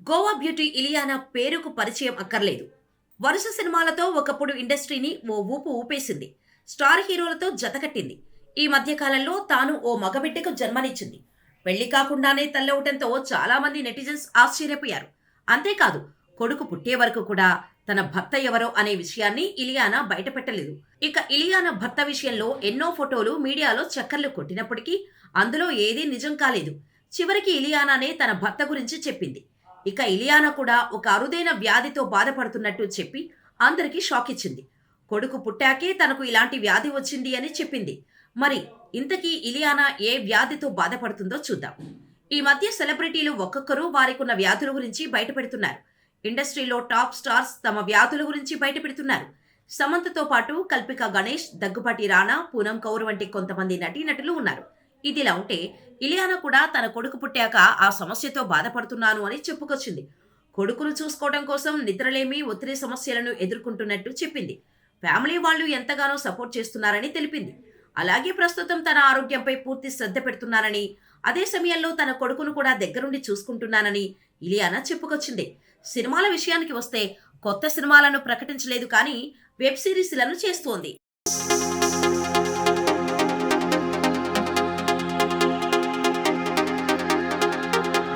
Goa beauty Ileana పేరుకు పరిచయం అక్కర్లేదు. వరుస సినిమాలతో ఒకప్పుడు ఇండస్ట్రీని ఓ ఊపు ఊపేసింది. స్టార్ హీరోలతో జతకట్టింది. ఈ మధ్య కాలంలో తాను ఓ మగబిడ్డకు జన్మనిచ్చింది. పెళ్లి కాకుండానే తల్లవటంతో చాలా మంది నెటిజన్స్ ఆశ్చర్యపోయారు. అంతేకాదు, కొడుకు పుట్టే వరకు కూడా తన భర్త ఎవరో అనే విషయాన్ని ఇలియానా బయటపెట్టలేదు. ఇక ఇలియానా భర్త విషయంలో ఎన్నో ఫోటోలు మీడియాలో చక్కర్లు కొట్టినప్పటికీ అందులో ఏదీ నిజం కాలేదు. చివరికి ఇలియానానే తన భర్త గురించి చెప్పింది. ఇక ఇలియానా కూడా ఒక అరుదైన వ్యాధితో బాధపడుతున్నట్టు చెప్పి అందరికీ షాక్ ఇచ్చింది. కొడుకు పుట్టాకే తనకు ఇలాంటి వ్యాధి వచ్చింది అని చెప్పింది. మరి ఇంతకీ ఇలియానా ఏ వ్యాధితో బాధపడుతుందో చూద్దాం. ఈ మధ్య సెలబ్రిటీలు ఒక్కొక్కరు వారికున్న వ్యాధుల గురించి బయటపెడుతున్నారు. ఇండస్ట్రీలో టాప్ స్టార్స్ తమ వ్యాధుల గురించి బయటపెడుతున్నారు. సమంతతో పాటు కల్పిక గణేష్, దగ్గుపాటి రానా, పూనం కౌర్ వంటి కొంతమంది నటీనటులు ఉన్నారు. ఇదిలా ఉంటే ఇలియానా కూడా తన కొడుకు పుట్టాక ఆ సమస్యతో బాధపడుతున్నాను అని చెప్పుకొచ్చింది. కొడుకును చూసుకోవడం కోసం నిద్రలేమి, ఒత్తిడి సమస్యలను ఎదుర్కొంటున్నట్టు చెప్పింది. ఫ్యామిలీ వాళ్ళు ఎంతగానో సపోర్ట్ చేస్తున్నారని తెలిపింది. అలాగే ప్రస్తుతం తన ఆరోగ్యంపై పూర్తి శ్రద్ధ పెడుతున్నానని, అదే సమయంలో తన కొడుకును కూడా దగ్గరుండి చూసుకుంటున్నానని ఇలియానా చెప్పుకొచ్చింది. సినిమాల విషయానికి వస్తే కొత్త సినిమాలను ప్రకటించలేదు కానీ వెబ్ సిరీస్లను చేస్తోంది.